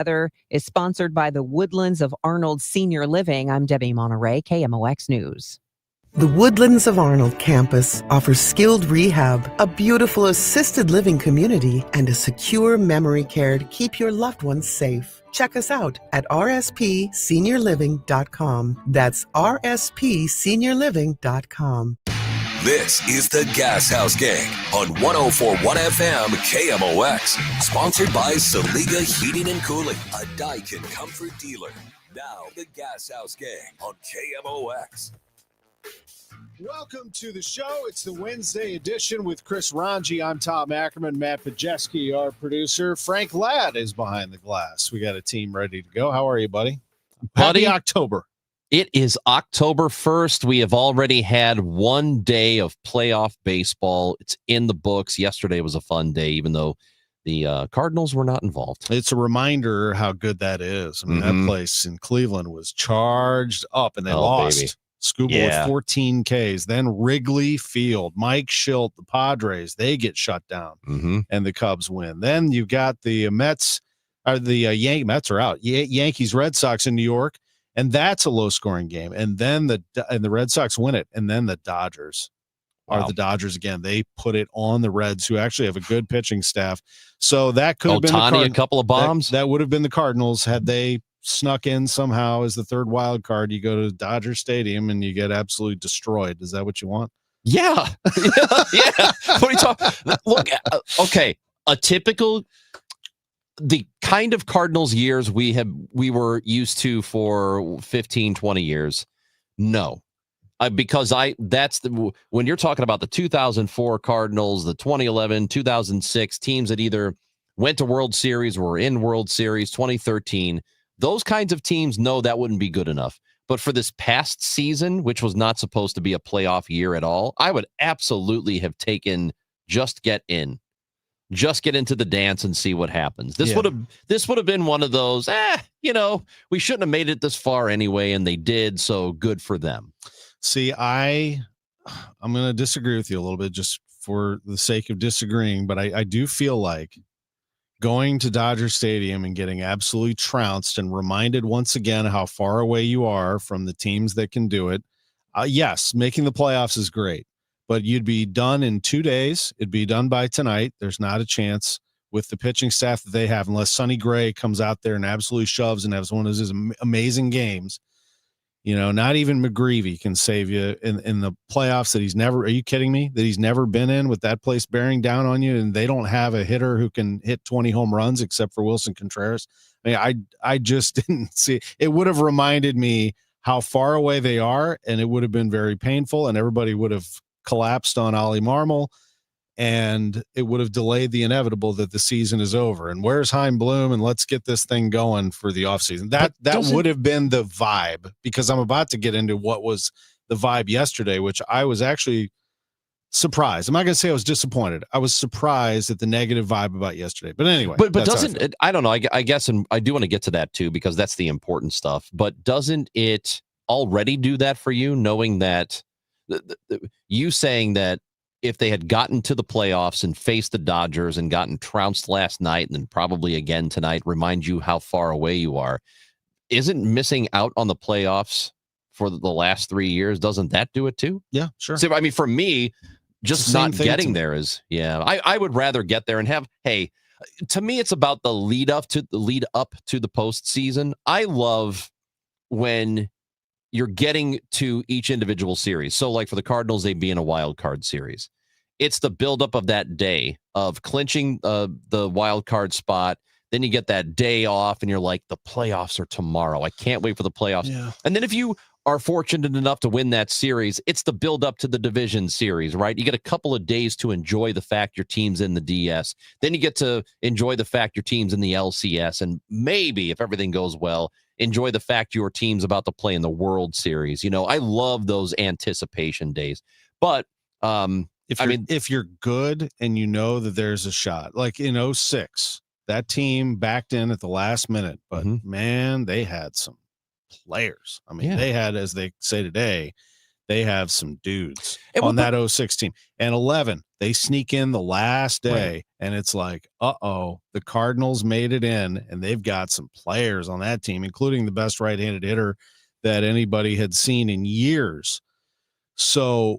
Weather is sponsored by the Woodlands of Arnold Senior Living. I'm Debbie Monterey, KMOX News. The Woodlands of Arnold campus offers skilled rehab, a beautiful assisted living community, and a secure memory care to keep your loved ones safe. Check us out at rspseniorliving.com. That's rspseniorliving.com. This is the Gashouse Gang on 104.1 FM KMOX. Sponsored by Saliga Heating and Cooling, a Daikin comfort dealer. Now the Gashouse Gang on KMOX. Welcome to the show. It's the Wednesday edition with Chris Ranji. I'm Tom Ackerman, Matt Pajeski, our producer. Frank Ladd is behind the glass. We got a team ready to go. How are you, buddy? Happy October. It is October 1st. We have already had one day of playoff baseball. It's in the books. Yesterday was a fun day, even though the Cardinals were not involved. It's a reminder how good that is. I mean, that place in Cleveland was charged up, and they lost. Baby. Scuba with 14 Ks. Then Wrigley Field, Mike Schilt, the Padres, they get shut down, and the Cubs win. Then you've got the Mets, or the Mets are out. Yankees, Red Sox in New York, and that's a low-scoring game. And then the Red Sox win it, and then the Dodgers are the Dodgers again. They put it on the Reds, who actually have a good pitching staff. So that could have been a couple of bombs. That would have been the Cardinals had they snuck in somehow as the third wild card. You go to Dodger Stadium and you get absolutely destroyed. Is that what you want? Yeah. Yeah. What are you talking? Look, okay. The kind of Cardinals years we were used to for 15, 20 years. No. Because when you're talking about the 2004 Cardinals, the 2011, 2006 teams that either went to World Series or were in World Series, 2013, those kinds of teams, no, that wouldn't be good enough. But for this past season, which was not supposed to be a playoff year at all, I would absolutely have taken just get into the dance and see what happens. This would have been one of those, we shouldn't have made it this far anyway, and they did, so good for them. See, I'm going to disagree with you a little bit just for the sake of disagreeing, but I do feel like going to Dodger Stadium and getting absolutely trounced and reminded once again how far away you are from the teams that can do it. Yes, making the playoffs is great, but you'd be done in 2 days. It'd be done by tonight. There's not a chance with the pitching staff that they have, unless Sonny Gray comes out there and absolutely shoves and has one of his amazing games. Not even McGreevy can save you in the playoffs that he's never, are you kidding me? That he's never been in, with that place bearing down on you, and they don't have a hitter who can hit 20 home runs except for Wilson Contreras. I mean, I just didn't see, it would have reminded me how far away they are, and it would have been very painful, and everybody would have collapsed on Ollie Marmol, and it would have delayed the inevitable that the season is over. And where's Heim Bloom? And let's get this thing going for the offseason. That would have been the vibe, because I'm about to get into what was the vibe yesterday, which I was actually surprised. I'm not going to say I was disappointed. I was surprised at the negative vibe about yesterday. But anyway. But doesn't it, I don't know, I guess, and I do want to get to that too, because that's the important stuff. But doesn't it already do that for you, knowing that you saying that if they had gotten to the playoffs and faced the Dodgers and gotten trounced last night and then probably again tonight, remind you how far away you are? Isn't missing out on the playoffs for the last 3 years, doesn't that do it too? Yeah, sure. So, I mean, for me, just not getting there is, I would rather get there and have, hey, to me, it's about the lead up to the postseason. I love when you're getting to each individual series. So like for the Cardinals, they'd be in a wild card series. It's the buildup of that day of clinching the wild card spot. Then you get that day off and you're like, the playoffs are tomorrow. I can't wait for the playoffs. Yeah. And then if you are fortunate enough to win that series, it's the buildup to the division series, right? You get a couple of days to enjoy the fact your team's in the DS. Then you get to enjoy the fact your team's in the LCS. And maybe, if everything goes well, enjoy the fact your team's about to play in the World Series. I love those anticipation days. But if you're good and you know that there's a shot, like in 2006, that team backed in at the last minute, but man, they had some players. I mean, they had, as they say today, they have some dudes And on that 06 team. And 11, they sneak in the last day, Right. and it's like, uh-oh, the Cardinals made it in, and they've got some players on that team, including the best right-handed hitter that anybody had seen in years. So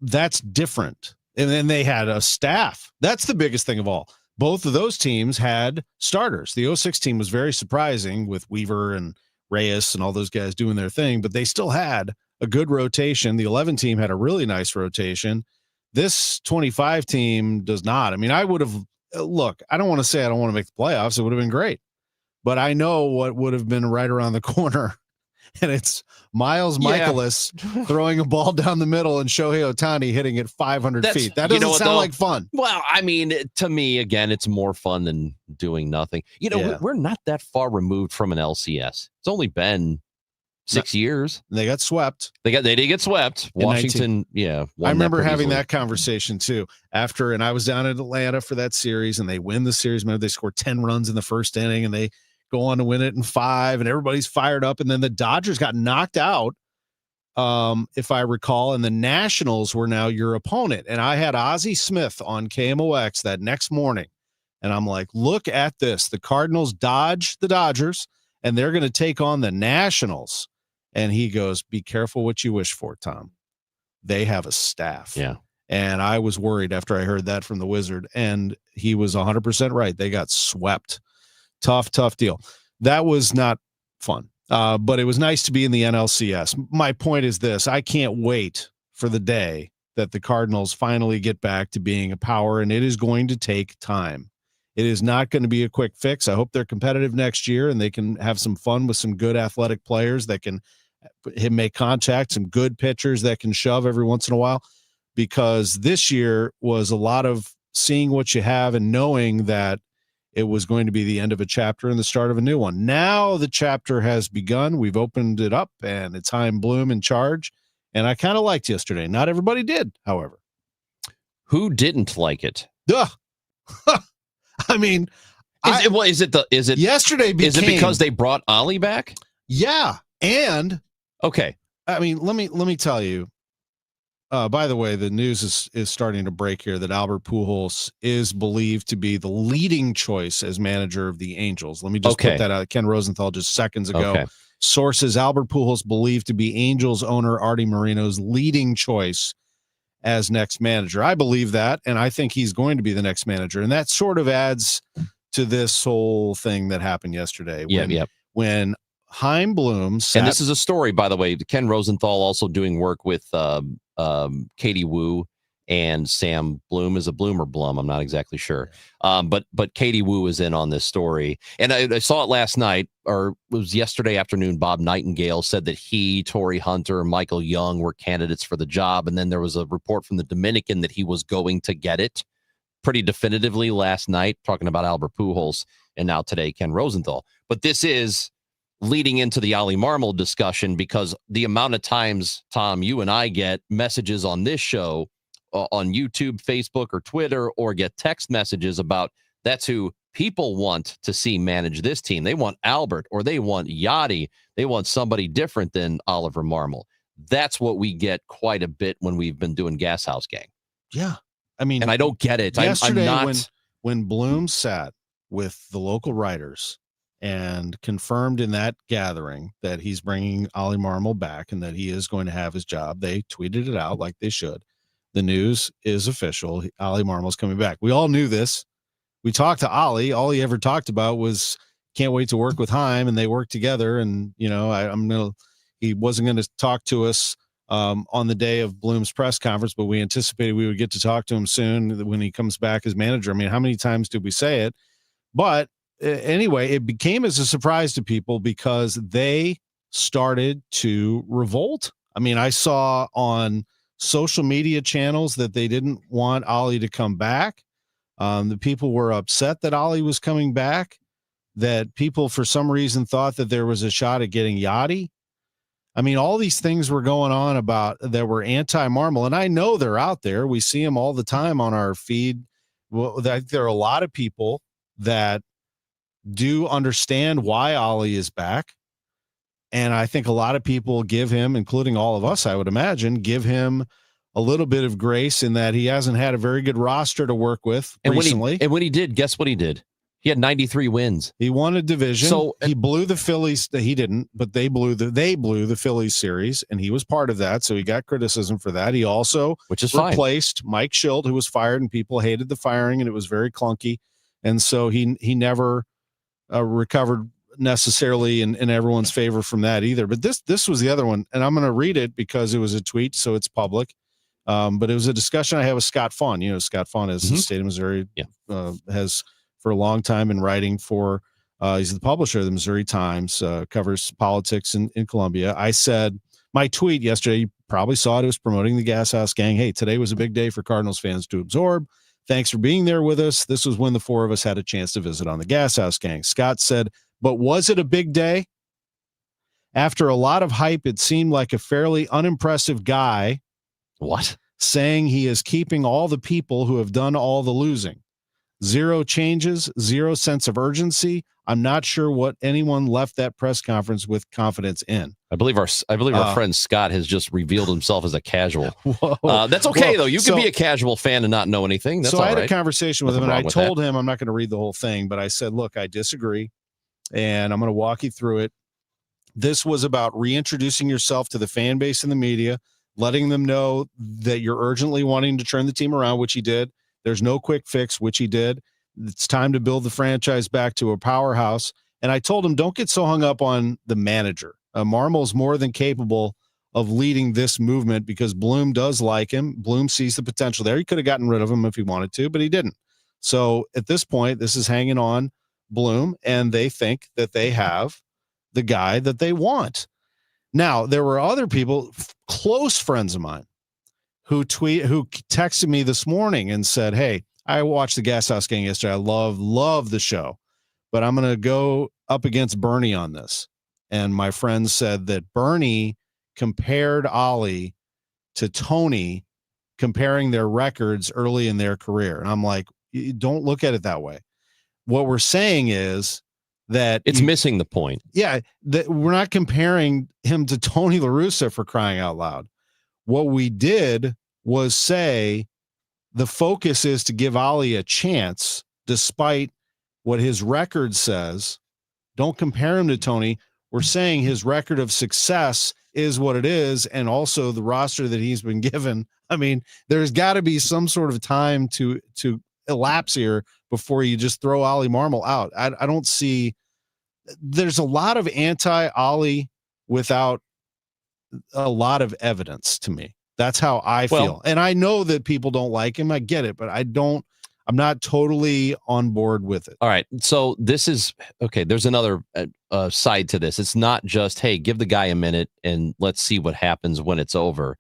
that's different. And then they had a staff. That's the biggest thing of all. Both of those teams had starters. The 06 team was very surprising with Weaver and Reyes and all those guys doing their thing, but they still had a good rotation. The 11 team had a really nice rotation. This 25 team does not. I mean, I would have, look, I don't want to say I don't want to make the playoffs. It would have been great, but I know what would have been right around the corner. And it's Miles Michaelis throwing a ball down the middle and Shohei Ohtani hitting it 500 feet. That doesn't sound like fun. Well, I mean, to me, again, it's more fun than doing nothing. We're not that far removed from an LCS. It's only been 6 years. They got swept. They did get swept. Washington, I remember having that conversation too. And I was down in Atlanta for that series, and they win the series. Remember, they scored 10 runs in the first inning, and they go on to win it in 5, and everybody's fired up. And then the Dodgers got knocked out, if I recall, and the Nationals were now your opponent. And I had Ozzie Smith on KMOX that next morning, and I'm like, look at this. The Cardinals dodge the Dodgers, and they're going to take on the Nationals. And he goes, be careful what you wish for, Tom. They have a staff. Yeah. And I was worried after I heard that from the Wizard, and he was 100% right. They got swept. Tough deal. That was not fun, but it was nice to be in the NLCS. My point is this. I can't wait for the day that the Cardinals finally get back to being a power, and it is going to take time. It is not going to be a quick fix. I hope they're competitive next year, and they can have some fun with some good athletic players that can make contact, some good pitchers that can shove every once in a while, because this year was a lot of seeing what you have and knowing that it was going to be the end of a chapter and the start of a new one. Now the chapter has begun. We've opened it up, and it's Chaim Bloom in charge. And I kind of liked yesterday. Not everybody did, however. Who didn't like it? Duh. I mean, is it yesterday became, is it because they brought Ollie back? Yeah. And okay. I mean, let me tell you. By the way, the news is starting to break here that Albert Pujols is believed to be the leading choice as manager of the Angels. Let me just put that out. Ken Rosenthal just seconds ago. Sources: Albert Pujols believed to be Angels owner Artie Moreno's leading choice as next manager. I believe that, and I think he's going to be the next manager. And that sort of adds to this whole thing that happened yesterday. When Chaim Bloom sat, and this is a story, by the way, Ken Rosenthal also doing work with Katie Wu and Sam Bloom. Is a Bloom or Blum? I'm not exactly sure. But Katie Wu is in on this story. And I saw it last night, or it was yesterday afternoon. Bob Nightingale said that he, Torrey Hunter, and Michael Young were candidates for the job. And then there was a report from the Dominican that he was going to get it pretty definitively last night, talking about Albert Pujols, and now today Ken Rosenthal. But this is leading into the Ollie Marmol discussion, because the amount of times, Tom, you and I get messages on this show on YouTube, Facebook, or Twitter, or get text messages about that's who people want to see manage this team. They want Albert, or they want Yachty. They want somebody different than Oliver Marmol. That's what we get quite a bit when we've been doing Gashouse Gang. Yeah. I mean, and I don't get it. Yesterday, I'm not... when Bloom sat with the local writers and confirmed in that gathering that he's bringing Ollie Marmol back and that he is going to have his job, they tweeted it out like they should. The news is official. Ollie Marmol's coming back. We all knew this. We talked to Ollie. All he ever talked about was can't wait to work with Chaim, and they work together. And, you know, he wasn't going to talk to us on the day of Bloom's press conference, but we anticipated we would get to talk to him soon when he comes back as manager. I mean, how many times did we say it? But anyway, it became as a surprise to people because they started to revolt. I mean, I saw on social media channels that they didn't want Ollie to come back. The people were upset that Ollie was coming back, that people for some reason thought that there was a shot at getting Yachty. I mean, all these things were going on about that were anti-Marmol, and I know they're out there. We see them all the time on our feed. Well, there are a lot of people that do understand why Ollie is back. And I think a lot of people give him, including all of us, I would imagine, give him a little bit of grace in that he hasn't had a very good roster to work with recently. When he did, guess what he did? He had 93 wins. He won a division. So he blew the Phillies. He didn't, but they blew the Phillies series, and he was part of that. So he got criticism for that. He also replaced Mike Schild, who was fired, and people hated the firing, and it was very clunky. And so he never recovered necessarily in everyone's favor from that either. But this was the other one, and I'm going to read it because it was a tweet, so it's public. But it was a discussion I had with Scott Fawn. You know, Scott Fawn is the state of Missouri, has for a long time been writing for, he's the publisher of the Missouri Times, covers politics in Columbia. I said, my tweet yesterday, you probably saw it, was promoting the Gashouse Gang. Hey, today was a big day for Cardinals fans to absorb. Thanks for being there with us. This was when the four of us had a chance to visit on the Gashouse Gang. Scott said, but was it a big day? After a lot of hype, it seemed like a fairly unimpressive guy. What? Saying he is keeping all the people who have done all the losing. Zero changes, zero sense of urgency. I'm not sure what anyone left that press conference with confidence in. I believe our friend Scott has just revealed himself as a casual. That's okay, though. You can be a casual fan and not know anything. That's all right. I had a conversation with him, and I told him, I'm not going to read the whole thing, but I said, look, I disagree, and I'm going to walk you through it. This was about reintroducing yourself to the fan base and the media, letting them know that you're urgently wanting to turn the team around, which he did. There's no quick fix, which he did. It's time to build the franchise back to a powerhouse. And I told him, don't get so hung up on the manager. Marmol's more than capable of leading this movement because Bloom does like him. Bloom sees the potential there. He could have gotten rid of him if he wanted to, but he didn't. So at this point, this is hanging on Bloom, and they think that they have the guy that they want. Now, there were other people, close friends of mine, who texted me this morning and said, hey, I watched the Gashouse Gang yesterday. I love the show, but I'm going to go up against Bernie on this. And my friend said that Bernie compared Ollie to Tony, comparing their records early in their career. And I'm like, don't look at it that way. What we're saying is that it's missing the point. Yeah, that we're not comparing him to Tony La Russa, for crying out loud. What we did was say the focus is to give Ollie a chance, despite what his record says. Don't compare him to Tony. We're saying his record of success is what it is, and also the roster that he's been given. I mean, there's got to be some sort of time to elapse here before you just throw Ollie Marmol out. I don't see. There's a lot of anti-Ollie without a lot of evidence to me. That's how I feel. And I know that people don't like him. I get it, but I'm not totally on board with it. All right. So this is okay. There's another side to this. It's not just, hey, give the guy a minute and let's see what happens when it's over.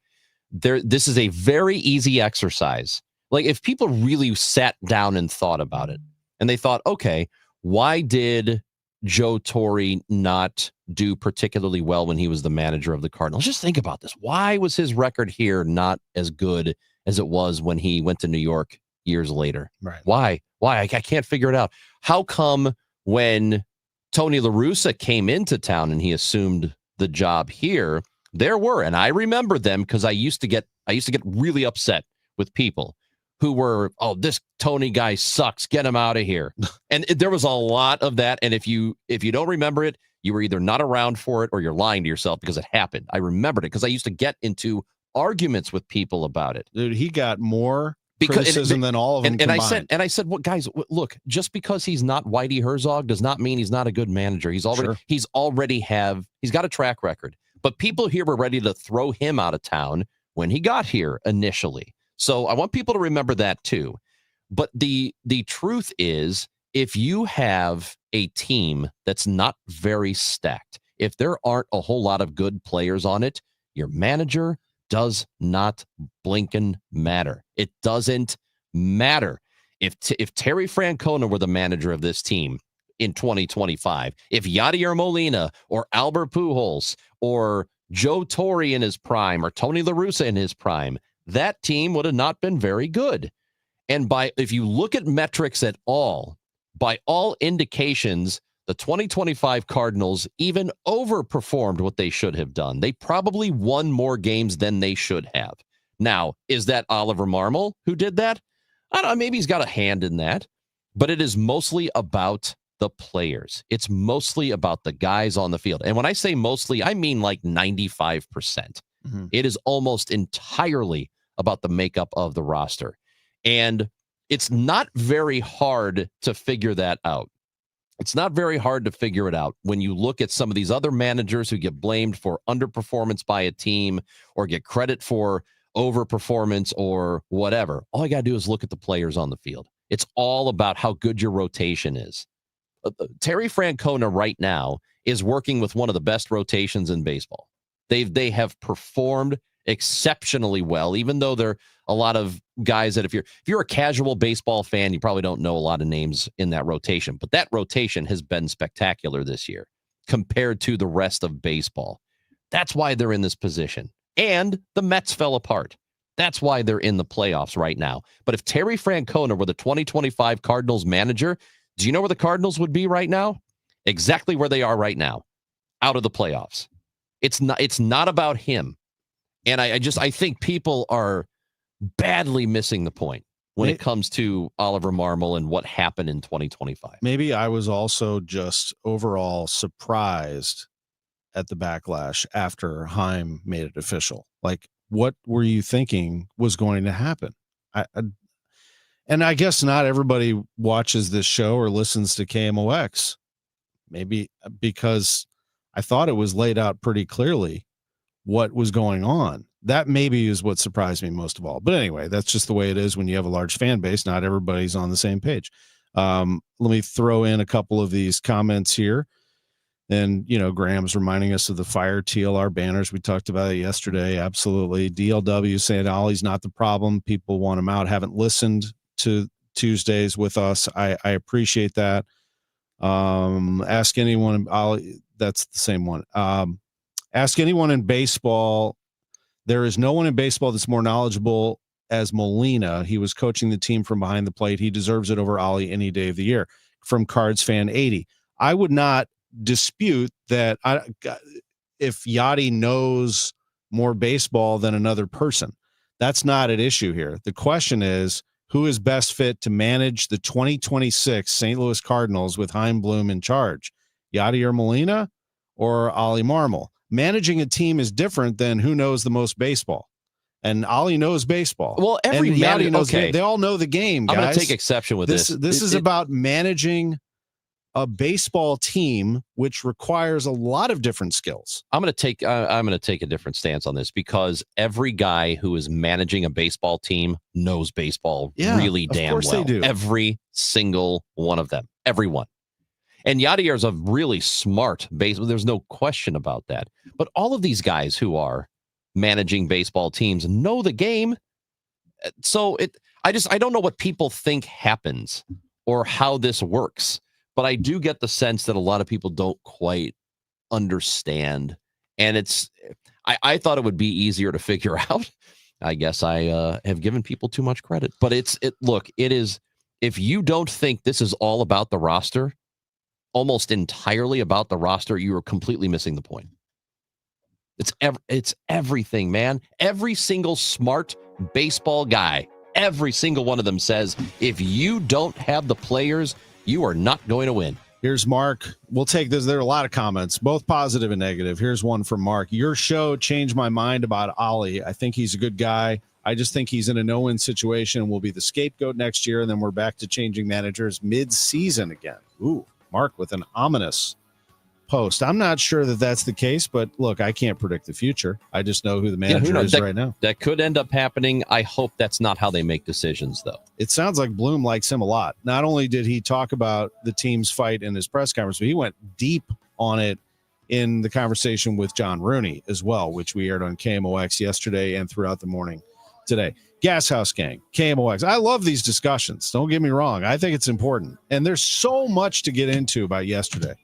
This is a very easy exercise. Like, if people really sat down and thought about it and they thought, okay, why did Joe Torre not do particularly well when he was the manager of the Cardinals? Just think about this. Why was his record here not as good as it was when he went to New York years later? Right. Why? I can't figure it out. How come when Tony La Russa came into town and he assumed the job here, there were, and I remember them because I used to get really upset with people who were, oh, this Tony guy sucks, get him out of here. And there was a lot of that. And if you don't remember it, you were either not around for it or you're lying to yourself because it happened. I remembered it because I used to get into arguments with people about it. Dude, he got more criticism than all of them combined. I said, well, guys, look, just because he's not Whitey Herzog does not mean he's not a good manager. He's got a track record. But people here were ready to throw him out of town when he got here initially. So I want people to remember that too. But the truth is, if you have a team that's not very stacked, if there aren't a whole lot of good players on it, your manager does not blinking matter. It doesn't matter. If Terry Francona were the manager of this team in 2025, if Yadier Molina or Albert Pujols or Joe Torre in his prime or Tony La Russa in his prime, that team would have not been very good. And if you look at metrics at all, by all indications, The 2025 Cardinals even overperformed what they should have done. They probably won more games than they should have. Now, is that Oliver Marmol who did that? I don't know. Maybe he's got a hand in that, but it is mostly about the players. It's mostly about the guys on the field. And when I say mostly, I mean like 95%. Mm-hmm. It is almost entirely about the makeup of the roster. And it's not very hard to figure that out. It's not very hard to figure it out when you look at some of these other managers who get blamed for underperformance by a team or get credit for overperformance or whatever. All you got to do is look at the players on the field. It's all about how good your rotation is. Terry Francona right now is working with one of the best rotations in baseball. They have performed exceptionally well, even though they're a lot of guys that if you're a casual baseball fan, you probably don't know a lot of names in that rotation. But that rotation has been spectacular this year compared to the rest of baseball. That's why they're in this position. And the Mets fell apart. That's why they're in the playoffs right now. But if Terry Francona were the 2025 Cardinals manager, do you know where the Cardinals would be right now? Exactly where they are right now, out of the playoffs. It's not about him. And I think people are badly missing the point when it comes to Oliver Marmol and what happened in 2025. Maybe I was also just overall surprised at the backlash after Heim made it official. Like, what were you thinking was going to happen? And I guess not everybody watches this show or listens to KMOX. Maybe because I thought it was laid out pretty clearly what was going on. That maybe is what surprised me most of all. But anyway, that's just the way it is when you have a large fan base. Not everybody's on the same page. Let me throw in a couple of these comments here. And, Graham's reminding us of the fire TLR banners. We talked about it yesterday. Absolutely. DLW saying Ollie's not the problem. People want him out. Haven't listened to Tuesdays with us. I appreciate that. Ask anyone. Ollie, that's the same one. Ask anyone in baseball. There is no one in baseball that's more knowledgeable as Molina. He was coaching the team from behind the plate. He deserves it over Ollie any day of the year. From Cards Fan 80. I would not dispute that if Yachty knows more baseball than another person. That's not an issue here. The question is, who is best fit to manage the 2026 St. Louis Cardinals with Chaim Bloom in charge? Yachty or Molina or Ollie Marmol? Managing a team is different than who knows the most baseball. And Ollie knows baseball. Well, every Yachty knows. Okay. They all know the game, guys. I'm going to take exception with this. This is about managing a baseball team, which requires a lot of different skills. I'm going to take a different stance on this because every guy who is managing a baseball team knows baseball really damn well. They do. Every single one of them, everyone. And Yadier is a really smart baseball. There's no question about that. But all of these guys who are managing baseball teams know the game. So I don't know what people think happens or how this works. But I do get the sense that a lot of people don't quite understand. And I thought it would be easier to figure out. I guess I have given people too much credit. But it is, if you don't think this is all about the roster, almost entirely about the roster, you are completely missing the point. It's everything, man. Every single smart baseball guy, every single one of them says, if you don't have the players, you are not going to win. Here's Mark. We'll take this. There are a lot of comments, both positive and negative. Here's one from Mark. Your show changed my mind about Ollie. I think he's a good guy. I just think he's in a no-win situation and will be the scapegoat next year, and then we're back to changing managers mid-season again. Ooh, Mark with an ominous post. I'm not sure that that's the case, but look, I can't predict the future. I just know who the manager is right now. That could end up happening. I hope that's not how they make decisions, though. It sounds like Bloom likes him a lot. Not only did he talk about the team's fight in his press conference, but he went deep on it in the conversation with John Rooney as well, which we aired on KMOX yesterday and throughout the morning today. Gashouse Gang, KMOX. I love these discussions. Don't get me wrong. I think it's important. And there's so much to get into about yesterday.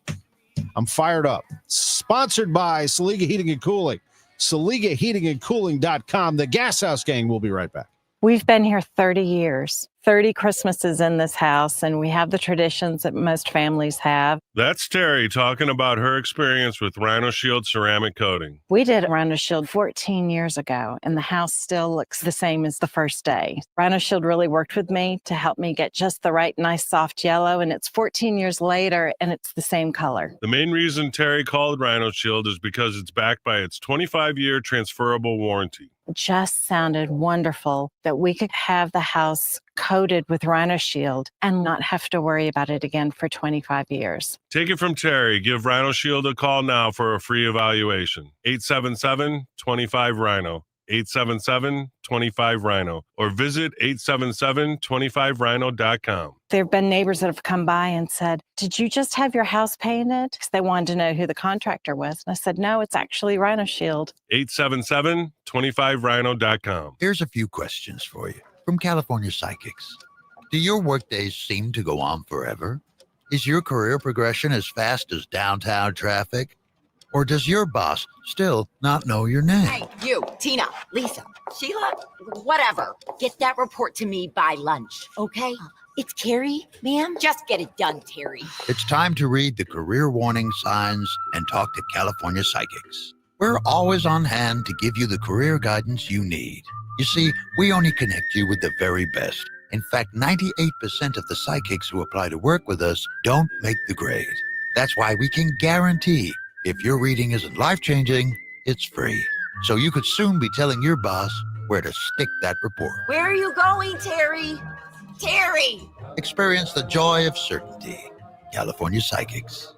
I'm fired up. Sponsored by Saliga Heating and Cooling. SaligaHeatingandCooling.com. The Gashouse Gang will be right back. We've been here 30 years. 30 Christmases in this house, and we have the traditions that most families have. That's Terry talking about her experience with Rhino Shield ceramic coating. We did Rhino Shield 14 years ago, and the house still looks the same as the first day. Rhino Shield really worked with me to help me get just the right, nice, soft yellow, and it's 14 years later, and it's the same color. The main reason Terry called Rhino Shield is because it's backed by its 25-year transferable warranty. It just sounded wonderful that we could have the house coated with Rhino Shield and not have to worry about it again for 25 years. Take it from Terry. Give Rhino Shield a call now for a free evaluation. 877-25-RHINO. 877-25-RHINO. Or visit 877-25rhino.com. There have been neighbors that have come by and said, "Did you just have your house painted?" Because they wanted to know who the contractor was. And I said, "No, it's actually Rhino Shield." 877-25rhino.com. Here's a few questions for you from California Psychics. Do your workdays seem to go on forever? Is your career progression as fast as downtown traffic? Or does your boss still not know your name? Hey, you, Tina, Lisa, Sheila, whatever. Get that report to me by lunch, okay? It's Terry, ma'am. Just get it done, Terry. It's time to read the career warning signs and talk to California Psychics. We're always on hand to give you the career guidance you need. You see, we only connect you with the very best. In fact, 98% of the psychics who apply to work with us don't make the grade. That's why we can guarantee if your reading isn't life-changing, it's free. So you could soon be telling your boss where to stick that report. Where are you going, Terry? Terry! Experience the joy of certainty. California Psychics.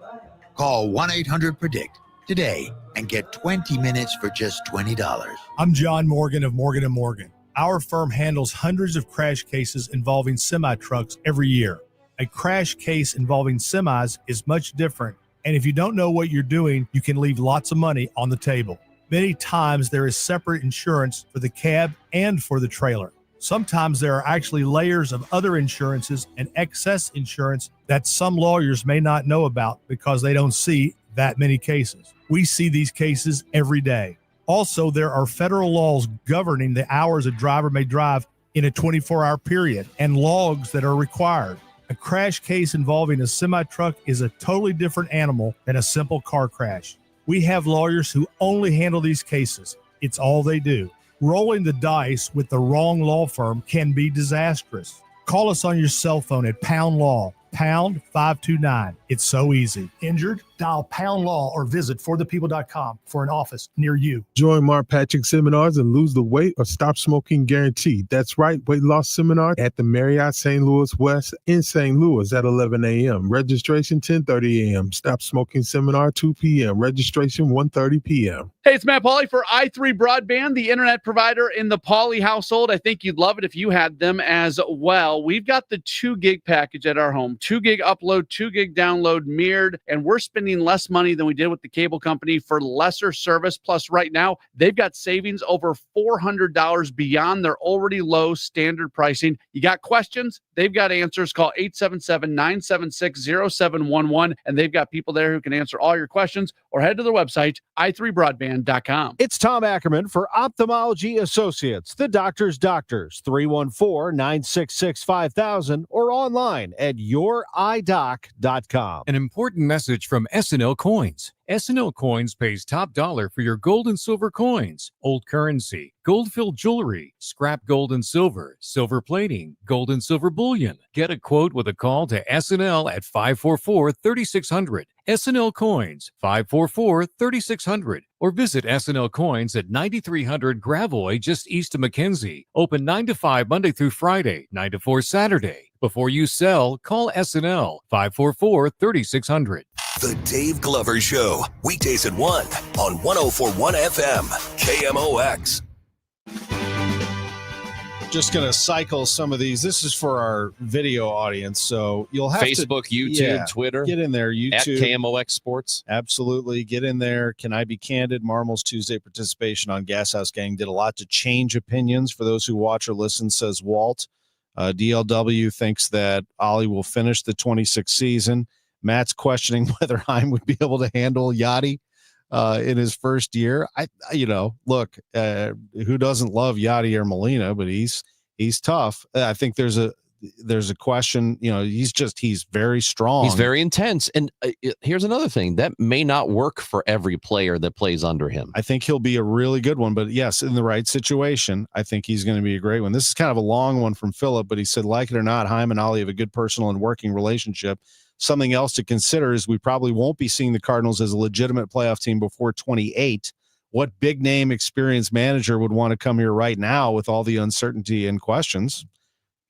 Call 1-800-PREDICT today and get 20 minutes for just $20. I'm John Morgan of Morgan & Morgan. Our firm handles hundreds of crash cases involving semi-trucks every year. A crash case involving semis is much different, and if you don't know what you're doing, you can leave lots of money on the table. Many times there is separate insurance for the cab and for the trailer. Sometimes there are actually layers of other insurances and excess insurance that some lawyers may not know about because they don't see that many cases. We see these cases every day. Also, there are federal laws governing the hours a driver may drive in a 24-hour period and logs that are required. A crash case involving a semi-truck is a totally different animal than a simple car crash. We have lawyers who only handle these cases. It's all they do. Rolling the dice with the wrong law firm can be disastrous. Call us on your cell phone at Pound Law, pound 529. It's so easy. Injured? Dial Pound Law or visit forthepeople.com for an office near you. Join Mark Patrick seminars and lose the weight or stop smoking guaranteed. That's right, weight loss seminar at the Marriott St. Louis West in St. Louis at 11 a.m. Registration 10:30 a.m. Stop smoking seminar 2 p.m. Registration 1:30 p.m. Hey, it's Matt Pauley for i3 Broadband, the internet provider in the Pauley household. I think you'd love it if you had them as well. We've got the 2 gig package at our home, 2 gig upload, 2 gig download mirrored, and we're spending less money than we did with the cable company for lesser service. Plus, right now, they've got savings over $400 beyond their already low standard pricing. You got questions? They've got answers. Call 877-976-0711, and they've got people there who can answer all your questions, or head to their website, i3broadband.com. It's Tom Ackerman for Ophthalmology Associates, the doctor's doctors, 314-966-5000, or online at youridoc.com. An important message from S&L Coins. S&L Coins pays top dollar for your gold and silver coins, old currency, gold-filled jewelry, scrap gold and silver, silver plating, gold and silver bullion. Get a quote with a call to S&L at 544-3600. S&L Coins, 544-3600. Or visit S&L Coins at 9300 Gravois, just east of McKenzie. Open 9 to 5 Monday through Friday, 9 to 4 Saturday. Before you sell, call S&L, 544-3600. The Dave Glover Show, weekdays at 1 on 104.1 FM, KMOX. Just going to cycle some of these. This is for our video audience, so you'll have Facebook, YouTube, Twitter. Get in there, YouTube. At KMOX Sports. Absolutely. Get in there. Can I be candid? Marmal's Tuesday participation on Gashouse Gang did a lot to change opinions for those who watch or listen, says Walt. DLW thinks that Ollie will finish the 26th season. Matt's questioning whether Heim would be able to handle Yachty in his first year. Look, who doesn't love Yachty or Molina, but he's tough. I think there's there's a question. He's very strong. He's very intense. And here's another thing that may not work for every player that plays under him. I think he'll be a really good one, but yes, in the right situation, I think he's going to be a great one. This is kind of a long one from Philip, but he said, like it or not, Chaim and Ollie have a good personal and working relationship. Something else to consider is we probably won't be seeing the Cardinals as a legitimate playoff team before 28. What big name experienced manager would want to come here right now with all the uncertainty and questions?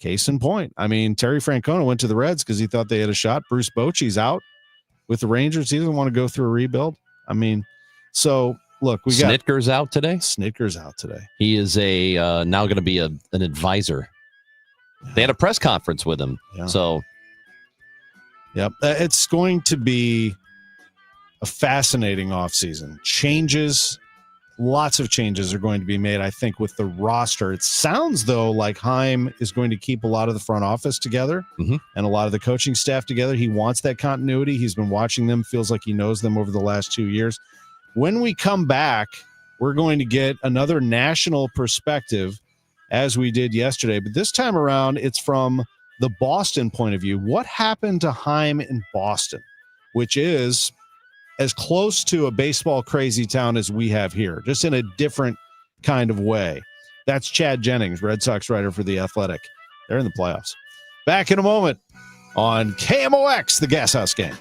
Case in point. I mean, Terry Francona went to the Reds because he thought they had a shot. Bruce Bochy's out with the Rangers. He doesn't want to go through a rebuild. I mean, so look, we got Snitker's out today. Snitker's out today. He is now going to be an advisor. They had a press conference with him. Yeah. So, yep, it's going to be a fascinating offseason. Lots of changes are going to be made, I think, with the roster. It sounds, though, like Chaim is going to keep a lot of the front office together and a lot of the coaching staff together. He wants that continuity. He's been watching them, feels like he knows them over the last 2 years. When we come back, we're going to get another national perspective, as we did yesterday. But this time around, it's from the Boston point of view. What happened to Chaim in Boston, which is as close to a baseball crazy town as we have here, just in a different kind of way. That's Chad Jennings, Red Sox writer for The Athletic. They're in the playoffs. Back in a moment on KMOX, the Gashouse Gang.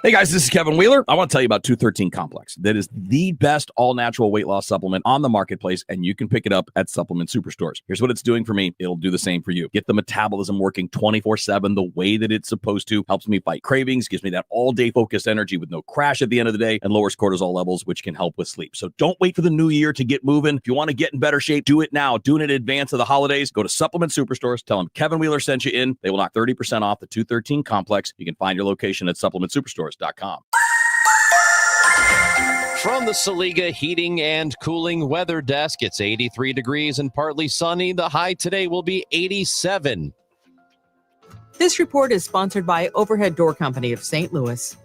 Hey guys, this is Kevin Wheeler. I want to tell you about 213 Complex. That is the best all-natural weight loss supplement on the marketplace, and you can pick it up at supplement superstores. Here's what it's doing for me. It'll do the same for you. Get the metabolism working 24/7 the way that it's supposed to. Helps me fight cravings, gives me that all-day focused energy with no crash at the end of the day, and lowers cortisol levels, which can help with sleep. So don't wait for the new year to get moving. If you want to get in better shape, do it now. Do it in advance of the holidays. Go to supplement superstores. Tell them Kevin Wheeler sent you in. They will knock 30% off the 213 Complex. You can find your location at supplementsuperstores.com. from the Saliga Heating and Cooling Weather Desk, it's 83 degrees and partly sunny. The high today will be 87. This report is sponsored by Overhead Door Company of St. Louis.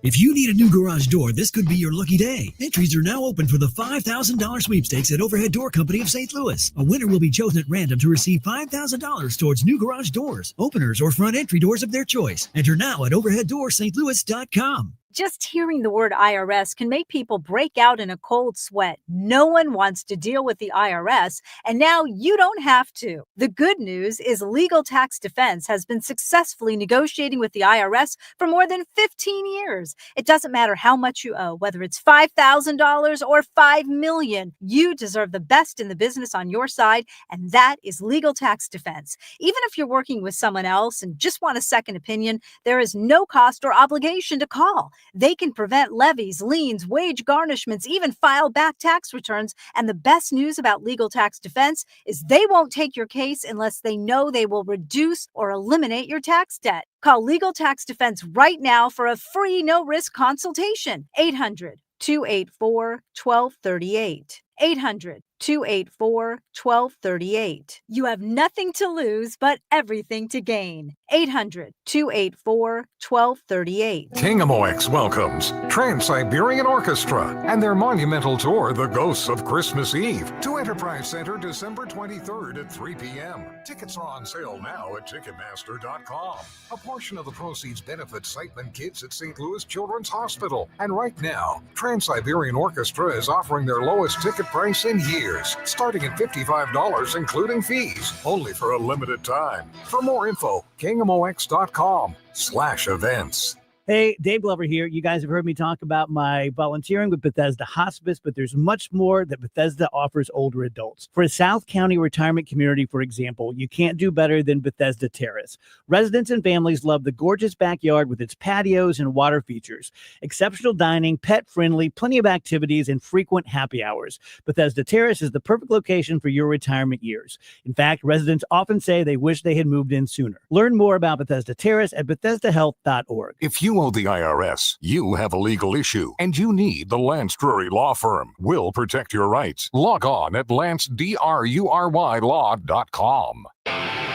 If you need a new garage door, this could be your lucky day. Entries are now open for the $5,000 sweepstakes at Overhead Door Company of St. Louis. A winner will be chosen at random to receive $5,000 towards new garage doors, openers, or front entry doors of their choice. Enter now at overheaddoorstlouis.com. Just hearing the word IRS can make people break out in a cold sweat. No one wants to deal with the IRS, and now you don't have to. The good news is Legal Tax Defense has been successfully negotiating with the IRS for more than 15 years. It doesn't matter how much you owe, whether it's $5,000 or $5 million. You deserve the best in the business on your side, and that is Legal Tax Defense. Even if you're working with someone else and just want a second opinion, there is no cost or obligation to call. They can prevent levies, liens, wage garnishments, even file back tax returns. And the best news about Legal Tax Defense is they won't take your case unless they know they will reduce or eliminate your tax debt. Call Legal Tax Defense right now for a free no-risk consultation. 800-284-1238. 800-284-1238. You have nothing to lose, but everything to gain. 800-284-1238. KMOX welcomes Trans-Siberian Orchestra and their monumental tour, The Ghosts of Christmas Eve, to Enterprise Center December 23rd at 3 p.m. Tickets are on sale now at Ticketmaster.com. A portion of the proceeds benefits Sightman Kids at St. Louis Children's Hospital. And right now, Trans-Siberian Orchestra is offering their lowest ticket price in years, starting at $55, including fees, only for a limited time. For more info, KMOX.com/events. Hey, Dave Glover here. You guys have heard me talk about my volunteering with Bethesda Hospice, but there's much more that Bethesda offers older adults. For a South County retirement community, for example, you can't do better than Bethesda Terrace. Residents and families love the gorgeous backyard with its patios and water features, exceptional dining, pet-friendly, plenty of activities, and frequent happy hours. Bethesda Terrace is the perfect location for your retirement years. In fact, residents often say they wish they had moved in sooner. Learn more about Bethesda Terrace at BethesdaHealth.org. If you owe the IRS, you have a legal issue, and you need the Lance Drury Law Firm. We'll protect your rights. Log on at LanceDruryLaw.com.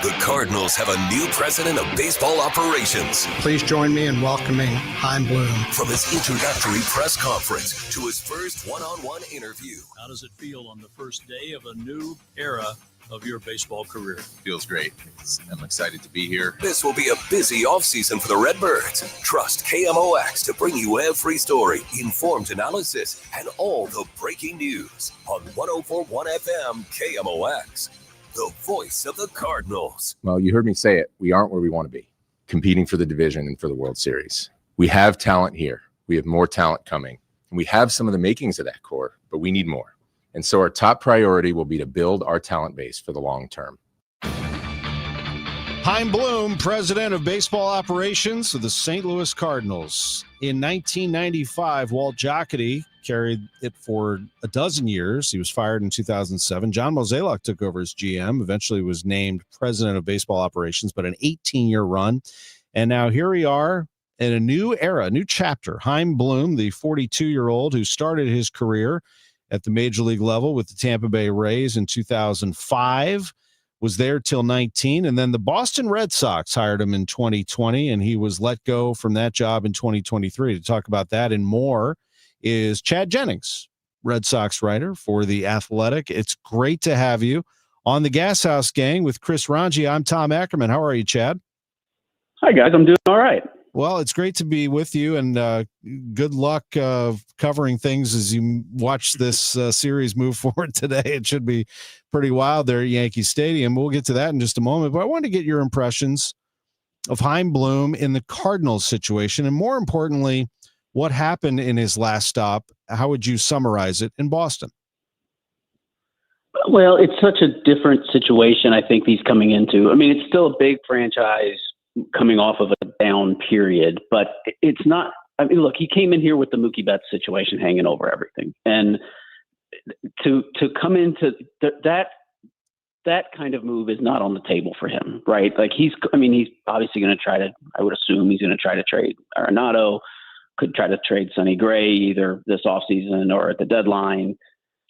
The Cardinals have a new president of baseball operations. Please join me in welcoming Chaim Bloom. From his introductory press conference to his first one-on-one interview. How does it feel on the first day of a new era of your baseball career? Feels great. I'm excited to be here. This will be a busy offseason for the Redbirds. Trust KMOX to bring you every story, informed analysis, and all the breaking news on 104.1 FM KMOX, the voice of the Cardinals. Well, you heard me say it. We aren't where we want to be, competing for the division and for the World Series. We have talent here. We have more talent coming. And we have some of the makings of that core, but we need more. And so our top priority will be to build our talent base for the long term. Chaim Bloom, president of baseball operations of the St. Louis Cardinals. In 1995, Walt Jocketty carried it for a dozen years. He was fired in 2007. John Mozeliak took over as GM, eventually was named president of baseball operations, but an 18-year run. And now here we are in a new era, a new chapter. Chaim Bloom, the 42-year-old who started his career at the major league level with the Tampa Bay Rays in 2005, was there till 19, and then the Boston Red Sox hired him in 2020, and he was let go from that job in 2023. To talk about that and more is Chad Jennings, Red Sox writer for The Athletic. It's great to have you on the Gashouse Gang with Chris Ranji. I'm Tom Ackerman. How are you, Chad? Hi, guys. I'm doing all right. Well, it's great to be with you, and good luck covering things as you watch this series move forward today. It should be pretty wild there at Yankee Stadium. We'll get to that in just a moment, but I want to get your impressions of Chaim Bloom in the Cardinals situation, and more importantly, what happened in his last stop. How would you summarize it in Boston? Well, it's such a different situation I think he's coming into. I mean, it's still a big franchise coming off of a down period, but it's not. I mean, look, he came in here with the Mookie Betts situation hanging over everything, and to come into that kind of move is not on the table for him, right? Like he's obviously going to try to. I would assume he's going to try to trade Arenado, could try to trade Sonny Gray either this offseason or at the deadline.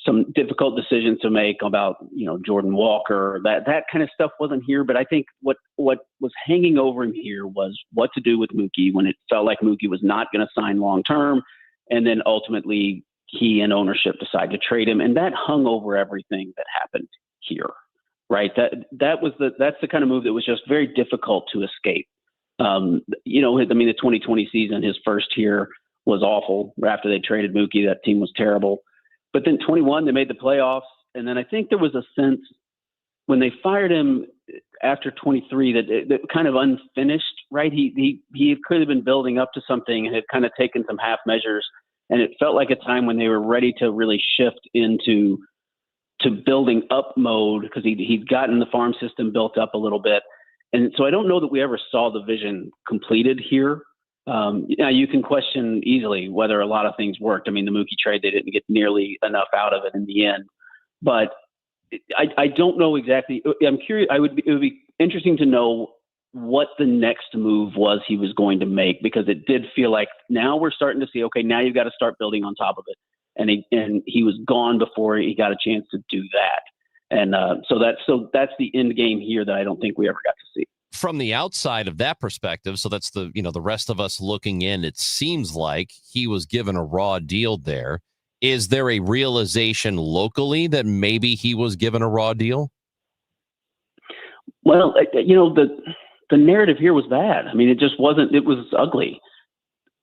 Some difficult decisions to make about, Jordan Walker, that kind of stuff wasn't here. But I think what was hanging over him here was what to do with Mookie when it felt like Mookie was not going to sign long term. And then ultimately he and ownership decided to trade him. And that hung over everything that happened here, right? That's the kind of move that was just very difficult to escape. The 2020 season, his first year was awful. After they traded Mookie, that team was terrible. But then 21, they made the playoffs. And then I think there was a sense when they fired him after 23 that kind of unfinished, right? He could have been building up to something and had kind of taken some half measures. And it felt like a time when they were ready to really shift into building up mode because he'd gotten the farm system built up a little bit. And so I don't know that we ever saw the vision completed here. You can question easily whether a lot of things worked. I mean, the Mookie trade, they didn't get nearly enough out of it in the end. But I don't know exactly. I'm curious. It would be interesting to know what the next move was he was going to make, because it did feel like now we're starting to see, okay, now you've got to start building on top of it. And he was gone before he got a chance to do that. And so that's the end game here that I don't think we ever got to see. From the outside of that perspective, so that's the rest of us looking in, it seems like he was given a raw deal there. Is there a realization locally that maybe he was given a raw deal? Well, the narrative here was bad. I mean, it just wasn't. It was ugly.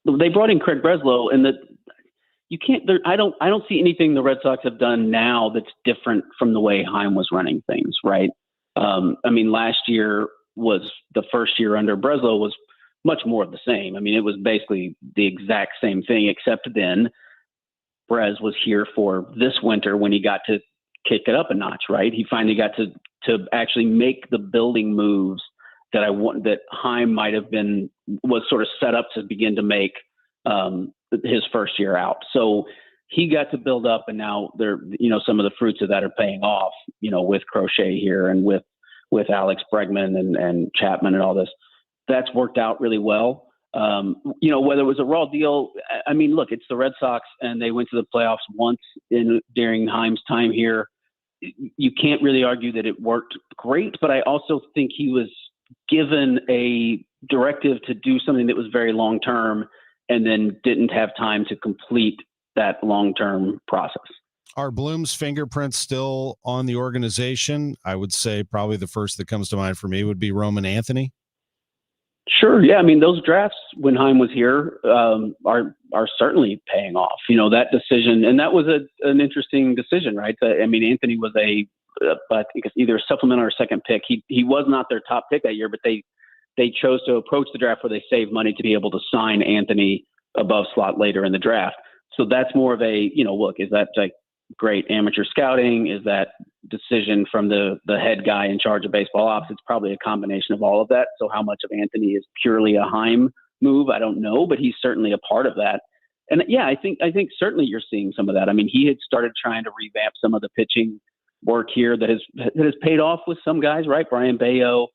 They brought in Craig Breslow, and you can't. I don't see anything the Red Sox have done now that's different from the way Chaim was running things. Right. Last year was the first year under Breslow was much more of the same. I mean, it was basically the exact same thing, except then Brez was here for this winter when he got to kick it up a notch, right? He finally got to actually make the building moves that Chaim was sort of set up to begin to make his first year out. So he got to build up, and now some of the fruits of that are paying off, with Crochet here and with Alex Bregman and Chapman and all this. That's worked out really well. Whether it was a raw deal, I mean, look, it's the Red Sox, and they went to the playoffs once during Chaim's time here. you can't really argue that it worked great, but I also think he was given a directive to do something that was very long term and then didn't have time to complete that long term process. Are Bloom's fingerprints still on the organization? I would say probably the first that comes to mind for me would be Roman Anthony. Sure. Yeah. I mean, those drafts when Heim was here are certainly paying off. You know, that decision, and that was an interesting decision, right? I mean, Anthony was I think it's either a supplemental or second pick. He was not their top pick that year, but they chose to approach the draft where they saved money to be able to sign Anthony above slot later in the draft. So that's more of a, look, is that like great amateur scouting? Is that decision from the head guy in charge of baseball ops? It's probably a combination of all of that. So how much of Anthony is purely a Heim move, I don't know, but he's certainly a part of that. And yeah, I think certainly you're seeing some of that. I mean, he had started trying to revamp some of the pitching work here that has paid off with some guys, right? Brian Bayo,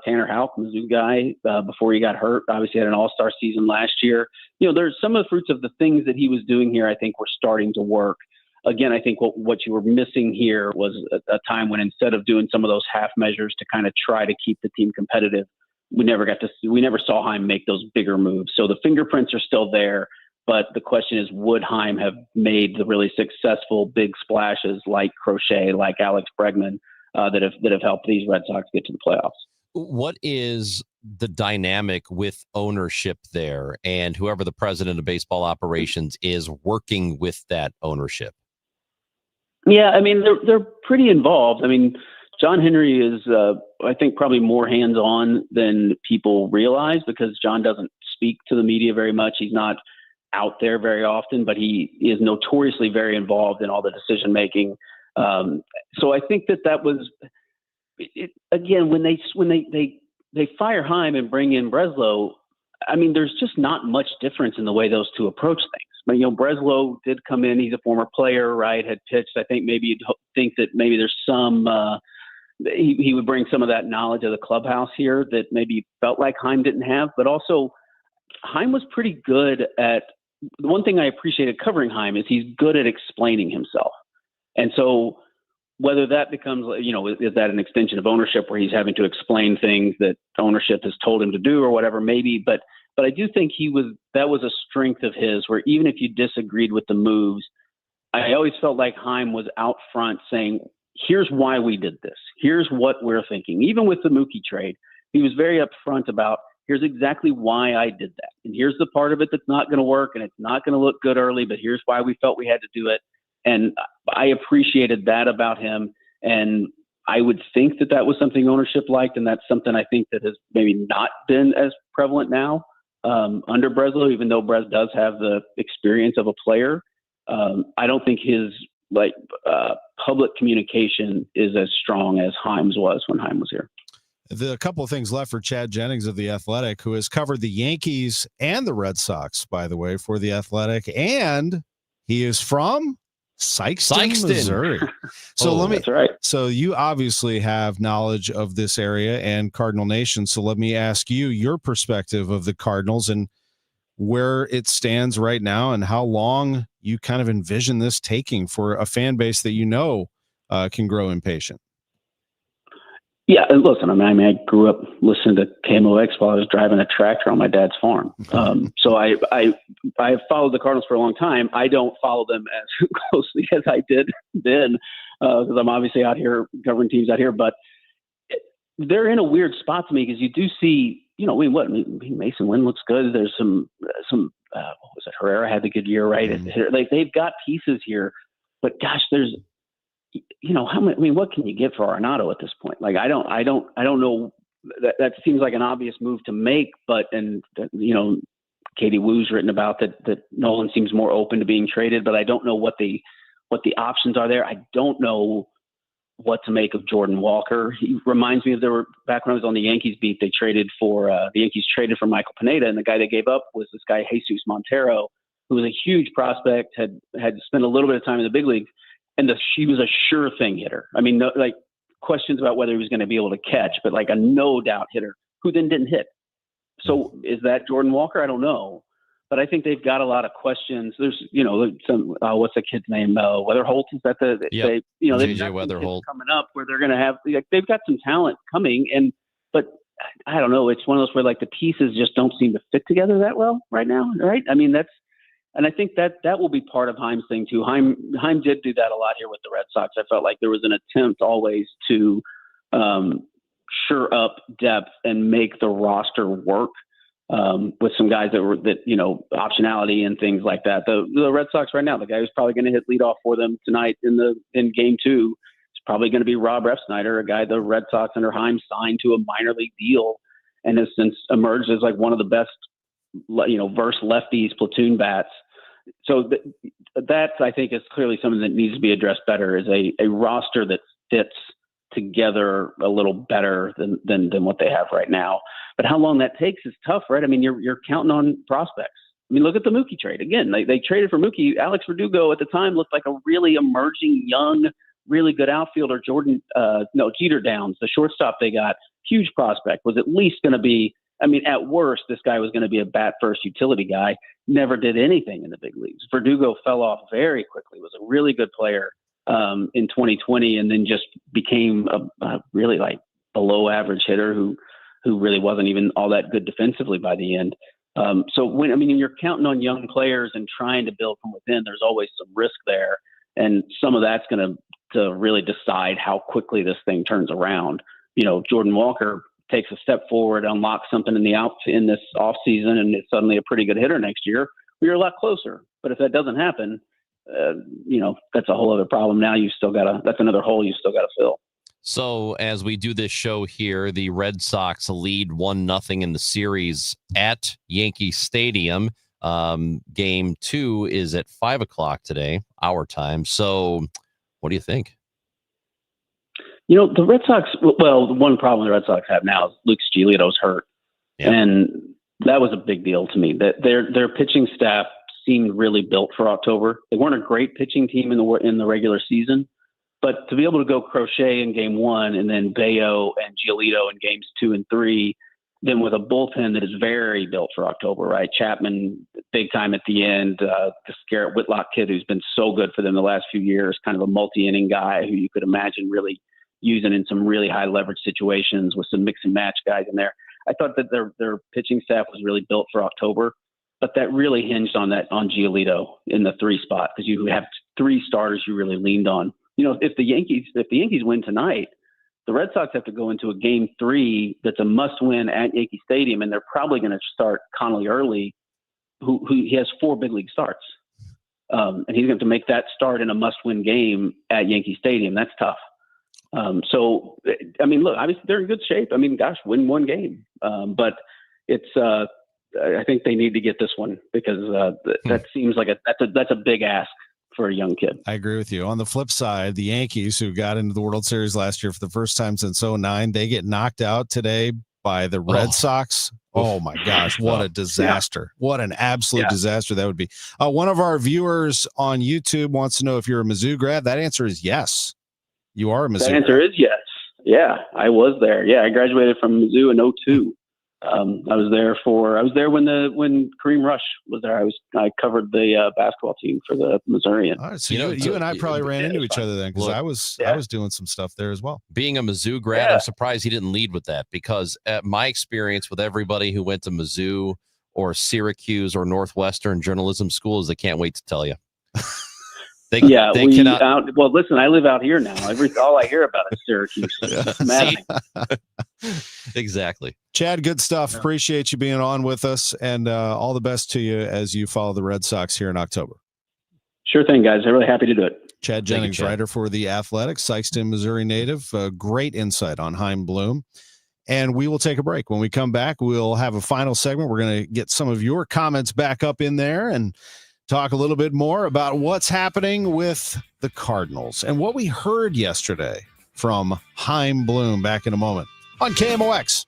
Tanner Houck, Mizzou guy, before he got hurt, obviously had an all-star season last year. There's some of the fruits of the things that he was doing here, I think, were starting to work. Again, I think what you were missing here was a time when instead of doing some of those half measures to kind of try to keep the team competitive, we never saw Heim make those bigger moves. So the fingerprints are still there, but the question is, would Heim have made the really successful big splashes like Crochet, like Alex Bregman, that have helped these Red Sox get to the playoffs? What is the dynamic with ownership there, and whoever the president of baseball operations is working with that ownership? Yeah, I mean, they're pretty involved. I mean, John Henry is, I think, probably more hands-on than people realize because John doesn't speak to the media very much. He's not out there very often, but he is notoriously very involved in all the decision-making. So I think that was, again, when they fire Heim and bring in Breslow, I mean, there's just not much difference in the way those two approach things. But, Breslow did come in. He's a former player, right? Had pitched. I think maybe you'd think that maybe there's some he would bring some of that knowledge of the clubhouse here that maybe felt like Heim didn't have. But also, Heim was pretty good at – the one thing I appreciated covering Heim is he's good at explaining himself. And so whether that becomes, is that an extension of ownership where he's having to explain things that ownership has told him to do or whatever, maybe. But I do think that was a strength of his where even if you disagreed with the moves, I always felt like Heim was out front saying, here's why we did this. Here's what we're thinking. Even with the Mookie trade, he was very upfront about here's exactly why I did that. And here's the part of it that's not going to work and it's not going to look good early, but here's why we felt we had to do it. And I appreciated that about him. And I would think that was something ownership liked. And that's something I think that has maybe not been as prevalent now under Breslow, even though Bres does have the experience of a player. I don't think his public communication is as strong as Heim's was when Heim was here. The couple of things left for Chad Jennings of The Athletic, who has covered the Yankees and the Red Sox, by the way, for The Athletic. And he is from Sikeston, Missouri. So that's right. So you obviously have knowledge of this area and Cardinal Nation. So let me ask you your perspective of the Cardinals and where it stands right now and how long you kind of envision this taking for a fan base that can grow impatient. Yeah, and listen, I mean, I grew up listening to KMOX while I was driving a tractor on my dad's farm. So I followed the Cardinals for a long time. I don't follow them as closely as I did then because I'm obviously out here covering teams out here. But they're in a weird spot to me because you do see, Mason Wynn looks good. There's some what was it? Herrera had a good year, right? Like they've got pieces here, but gosh, there's. How many? I mean, what can you get for Arenado at this point? Like, I don't know. That seems like an obvious move to make, but Katie Woo's written about that Nolan seems more open to being traded, but I don't know what the options are there. I don't know what to make of Jordan Walker. He reminds me of back when I was on the Yankees beat, the Yankees traded for Michael Pineda, and the guy they gave up was this guy Jesus Montero, who was a huge prospect, had spent a little bit of time in the big leagues. And she was a sure thing hitter. I mean, questions about whether he was going to be able to catch, but like a no doubt hitter who then didn't hit. So is that Jordan Walker? I don't know. but I think they've got a lot of questions. There's, some, what's the kid's name? Weatherholt, is that they've JJ got Weatherholt coming up where they're going to have, they've got some talent coming, but I don't know. It's one of those where the pieces just don't seem to fit together that well right now. Right. I mean, and I think that will be part of Heim's thing too. Heim did do that a lot here with the Red Sox. I felt like there was an attempt always to shore up depth and make the roster work with some guys that optionality and things like that. The Red Sox right now, the guy who's probably going to hit leadoff for them tonight in Game 2 is probably going to be Rob Refsnyder, a guy the Red Sox under Heim signed to a minor league deal and has since emerged as one of the best verse lefties platoon bats. So that I think is clearly something that needs to be addressed better, is a roster that fits together a little better than what they have right now. But how long that takes is tough, right? I mean, you're counting on prospects. I mean, look at the Mookie trade. Again, they traded for Mookie. Alex Verdugo at the time looked like a really emerging, young, really good outfielder. Jeter Downs, the shortstop they got, huge prospect, was at least going to be, at worst, this guy was going to be a bat-first utility guy. Never did anything in the big leagues. Verdugo fell off very quickly, was a really good player in 2020, and then just became a really below average hitter who really wasn't even all that good defensively by the end. So when you're counting on young players and trying to build from within, there's always some risk there, and some of that's going to really decide how quickly this thing turns around. Jordan Walker takes a step forward, unlocks something in this off season, and it's suddenly a pretty good hitter next year. You're a lot closer. But if that doesn't happen, that's a whole other problem. Now that's another hole you still got to fill. So as we do this show here, the Red Sox lead 1-0 in the series at Yankee Stadium. Game 2 is at 5:00 today, our time. So what do you think? The Red Sox, well, the one problem the Red Sox have now is Lucas Giolito's hurt. Yeah. And that was a big deal to me. That their pitching staff seemed really built for October. They weren't a great pitching team in the regular season, but to be able to go Crochet in Game 1 and then Bayo and Giolito in Games 2 and 3, then with a bullpen that is very built for October, right? Chapman, big time at the end. This Garrett Whitlock kid who's been so good for them the last few years, kind of a multi-inning guy who you could imagine really using in some really high leverage situations with some mix and match guys in there. I thought that their pitching staff was really built for October, but that really hinged on Giolito in the 3 spot, because you have 3 starters you really leaned on. If the Yankees win tonight, the Red Sox have to go into a Game 3 that's a must-win at Yankee Stadium, and they're probably going to start Connolly Early, who he has 4 big league starts, and he's going to make that start in a must-win game at Yankee Stadium. That's tough. Look, they're in good shape. Win 1 game. But it's, I think they need to get this one, because that seems like that's a big ask for a young kid. I agree with you. On the flip side, the Yankees, who got into the World Series last year for the first time since 2009, they get knocked out today by the Red Sox. Oh my gosh, what a disaster. Yeah. What an absolute disaster that would be. One of our viewers on YouTube wants to know if you're a Mizzou grad. That answer is yes. You are a Mizzou. The answer is yes. Yeah, I was there. Yeah, I graduated from Mizzou in 2002. I was there when Kareem Rush was there. I covered the basketball team for the Missourian. All right, so you and I probably ran into each other then, because I was doing some stuff there as well. Being a Mizzou grad, I'm surprised he didn't lead with that, because my experience with everybody who went to Mizzou or Syracuse or Northwestern journalism school is they can't wait to tell you. They cannot. Well, listen, I live out here now. All I hear about is Syracuse. Exactly. Chad, good stuff. Appreciate you being on with us, and all the best to you as you follow the Red Sox here in October. Sure thing, guys. I'm really happy to do it. Chad Jennings, writer for The Athletic, Sikeston, Missouri native. Great insight on Chaim Bloom. And we will take a break. When we come back, we'll have a final segment. We're going to get some of your comments back up in there and talk a little bit more about what's happening with the Cardinals and what we heard yesterday from Chaim Bloom. Back in a moment on KMOX.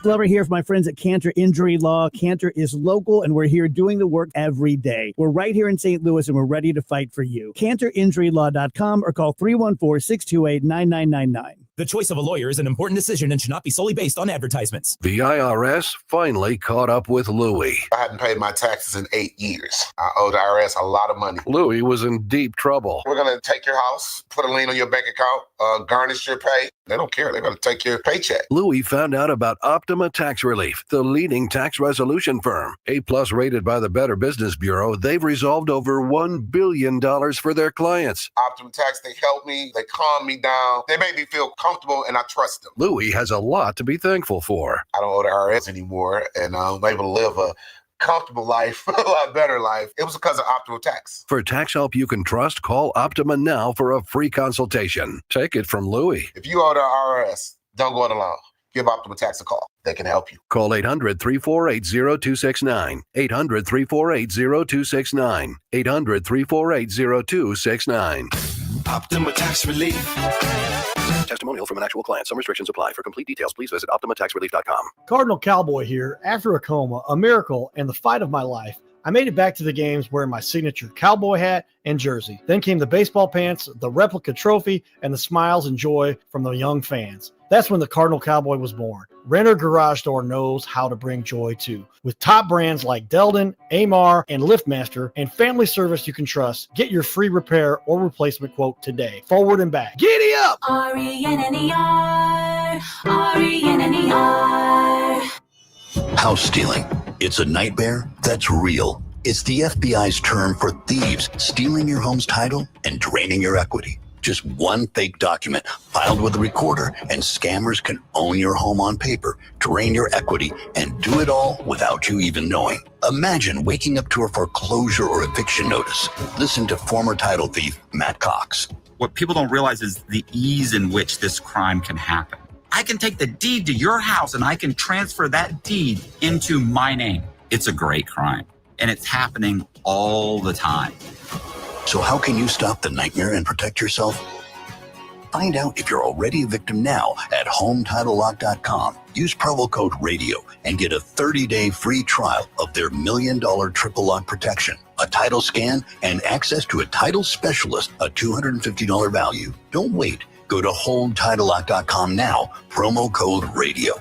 Glover here for my friends at Cantor Injury Law. Cantor is local, and we're here doing the work every day. We're right here in St. Louis, and we're ready to fight for you. CantorInjuryLaw.com or call 314-628-9999. The choice of a lawyer is an important decision and should not be solely based on advertisements. The IRS finally caught up with Louie. I hadn't paid my taxes in 8 years. I owed the IRS a lot of money. Louie was in deep trouble. We're going to take your house, put a lien on your bank account, garnish your pay. They don't care. They're going to take your paycheck. Louie found out about Optima Tax Relief, the leading tax resolution firm. A+ rated by the Better Business Bureau, they've resolved over $1 billion for their clients. Optima Tax, they helped me. They calmed me down. They made me feel comfortable, and I trust them. Louie has a lot to be thankful for. I don't owe the IRS anymore, and I'm able to live a comfortable life, a lot better life. It was because of Optima Tax. For tax help you can trust, call Optima now for a free consultation. Take it from Louie. If you owe the IRS, don't go it alone. Give Optima Tax a call. They can help you. Call 800-348-0269. 800-348-0269. 800-348-0269. Optima Tax Relief. Testimonial from an actual client. Some restrictions apply. For complete details, please visit OptimaTaxRelief.com. Cardinal Cowboy here. After a coma, a miracle, and the fight of my life, I made it back to the games wearing my signature cowboy hat and jersey. Then came the baseball pants, the replica trophy, and the smiles and joy from the young fans. That's when the Cardinal Cowboy was born. Renner Garage Door knows how to bring joy too. With top brands like Delden, Amar, and LiftMaster, and family service you can trust, get your free repair or replacement quote today. Forward and back. Giddy up! RENNER, RENNER. House stealing. It's a nightmare that's real. It's the FBI's term for thieves stealing your home's title and draining your equity. Just one fake document filed with a recorder, and scammers can own your home on paper, drain your equity, and do it all without you even knowing. Imagine waking up to a foreclosure or eviction notice. Listen to former title thief Matt Cox. What people don't realize is the ease in which this crime can happen. I can take the deed to your house and I can transfer that deed into my name. It's a great crime, and it's happening all the time. So how can you stop the nightmare and protect yourself? Find out if you're already a victim now at HomeTitleLock.com. Use promo code RADIO and get a 30-day free trial of their $1 million triple lock protection, a title scan, and access to a title specialist, a $250 value. Don't wait. Go to HomeTitleLock.com now, promo code RADIO.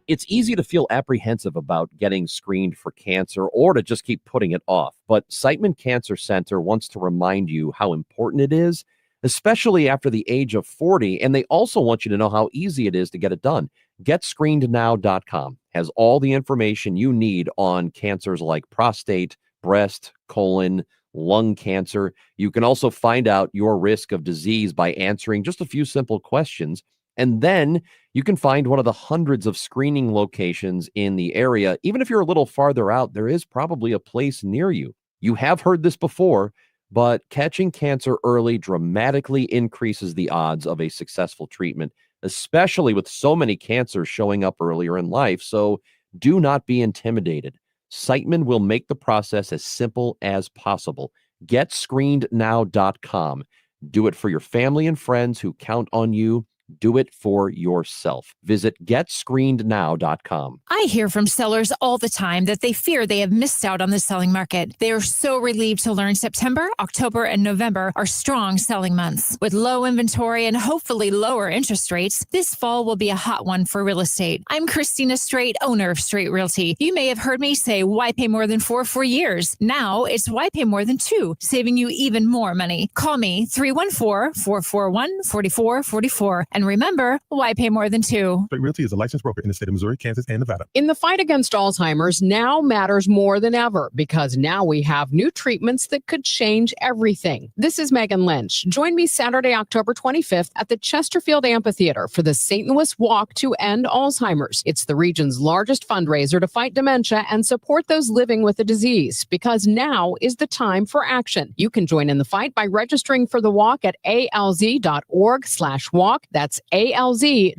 It's easy to feel apprehensive about getting screened for cancer or to just keep putting it off. But Siteman Cancer Center wants to remind you how important it is, especially after the age of 40. And they also want you to know how easy it is to get it done. GetScreenedNow.com has all the information you need on cancers like prostate, breast, colon, lung cancer. You can also find out your risk of disease by answering just a few simple questions. And then you can find one of the hundreds of screening locations in the area. Even if you're a little farther out, there is probably a place near you. You have heard this before, but catching cancer early dramatically increases the odds of a successful treatment, especially with so many cancers showing up earlier in life. So do not be intimidated. Siteman will make the process as simple as possible. GetScreenedNow.com. Do it for your family and friends who count on you. Do it for yourself. Visit GetScreenedNow.com. I hear from sellers all the time that they fear they have missed out on the selling market. They are so relieved to learn September, October, and November are strong selling months. With low inventory and hopefully lower interest rates, this fall will be a hot one for real estate. I'm Christina Straight, owner of Straight Realty. You may have heard me say, why pay more than 4 for years? Now it's why pay more than 2, saving you even more money. Call me 314-441-4444. And remember, why pay more than 2? Straight Realty is a licensed broker in the state of Missouri, Kansas, and Nevada. In the fight against Alzheimer's, now matters more than ever because now we have new treatments that could change everything. This is Megan Lynch. Join me Saturday, October 25th at the Chesterfield Amphitheater for the St. Louis Walk to End Alzheimer's. It's the region's largest fundraiser to fight dementia and support those living with the disease because now is the time for action. You can join in the fight by registering for the walk at alz.org/walk. That's alz.org/walk.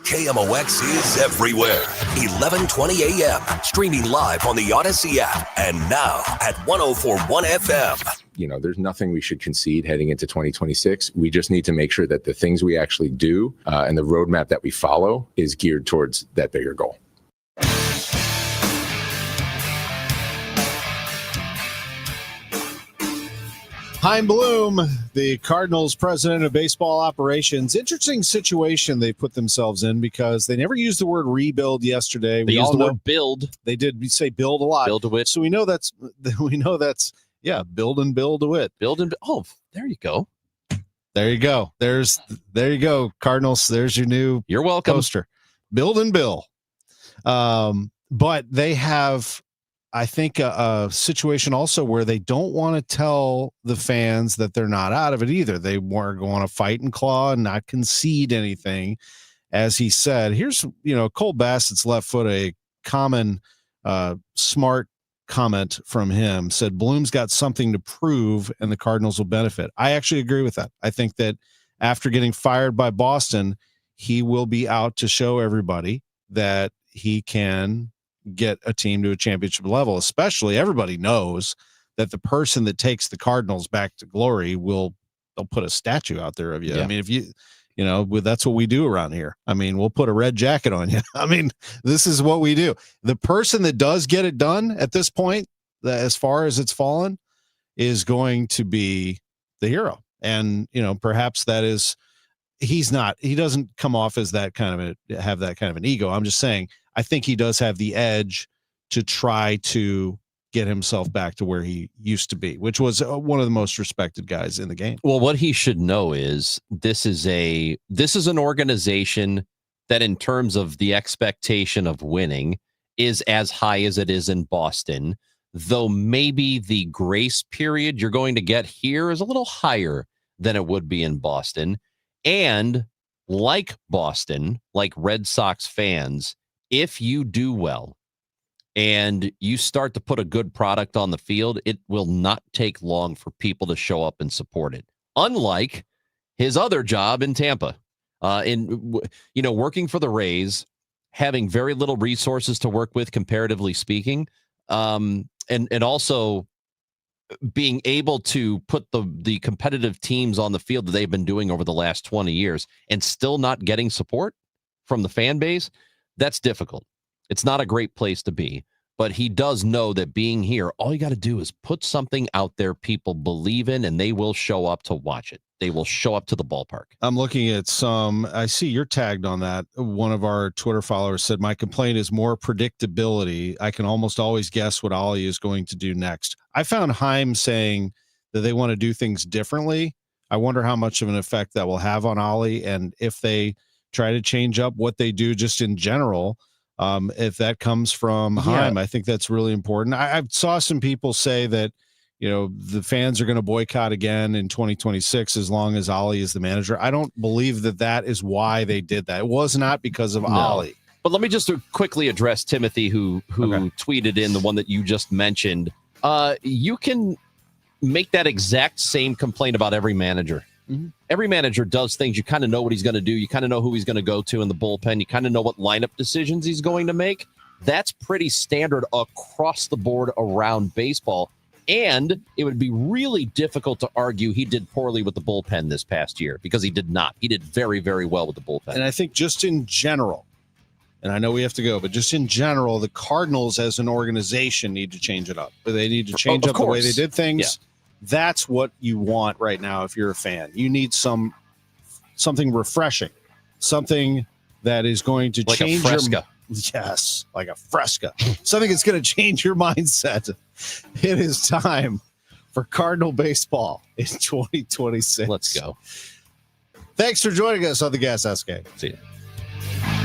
KMOX is everywhere. 1120 a.m. Streaming live on the Odyssey app and now at 104.1 FM. You know, there's nothing we should concede heading into 2026. We just need to make sure that the things we actually do and the roadmap that we follow is geared towards that bigger goal. Chaim Bloom, the Cardinals president of baseball operations. Interesting situation they put themselves in because they never used the word rebuild yesterday. They used the word build. They did say build a lot. Build a wit. So we know that's build and build a wit. Oh, there you go. There you go. There you go, Cardinals. There's your new You're welcome. Poster. Build and Bill. But they have, I think, a situation also where they don't want to tell the fans that they're not out of it either. They want to fight and claw and not concede anything. As he said, here's, Cole Bassett's left foot, a common smart comment from him, said Bloom's got something to prove and the Cardinals will benefit. I actually agree with that. I think that after getting fired by Boston, he will be out to show everybody that he can get a team to a championship level. Especially everybody knows that the person that takes the Cardinals back to glory they'll put a statue out there of you. Yeah. I mean, if that's what we do around here. I mean, we'll put a red jacket on you. I mean, this is what we do. The person that does get it done at this point, as far as it's fallen, is going to be the hero. And, perhaps that is, he doesn't come off as that kind of have that kind of an ego. I'm just saying, I think he does have the edge to try to get himself back to where he used to be, which was one of the most respected guys in the game. Well, what he should know is this is an organization that, in terms of the expectation of winning, is as high as it is in Boston, though maybe the grace period you're going to get here is a little higher than it would be in Boston. And like Boston, like Red Sox fans, if you do well and you start to put a good product on the field, it will not take long for people to show up and support it. Unlike his other job in Tampa, working for the Rays, having very little resources to work with, comparatively speaking, and also being able to put the competitive teams on the field that they've been doing over the last 20 years and still not getting support from the fan base. That's difficult. It's not a great place to be, but he does know that being here, all you got to do is put something out there people believe in, and they will show up to watch it. They will show up to the ballpark. I'm looking at I see you're tagged on that. One of our Twitter followers said, my complaint is more predictability. I can almost always guess what Ollie is going to do next. I found Chaim saying that they want to do things differently. I wonder how much of an effect that will have on Ollie, and if they try to change up what they do just in general. If that comes from Chaim, I think that's really important. I saw some people say that, the fans are going to boycott again in 2026 as long as Ollie is the manager. I don't believe that is why they did that. It was not because of Ollie. But let me just quickly address Timothy, who tweeted in the one that you just mentioned. You can make that exact same complaint about every manager. Mm-hmm. Every manager does things. You kind of know what he's going to do. You kind of know who he's going to go to in the bullpen. You kind of know what lineup decisions he's going to make. That's pretty standard across the board around baseball. And it would be really difficult to argue he did poorly with the bullpen this past year, because he did not. He did very, very well with the bullpen. And I think just in general, and I know we have to go, but just in general, the Cardinals as an organization need to change it up. They need to change up the way they did things. Yeah. That's what you want right now if you're a fan. You need something refreshing, something that is going to change your... Yes, like a fresca. Something that's going to change your mindset. It is time for Cardinal baseball in 2026. Let's go. Thanks for joining us on the Gashouse Gang. See you.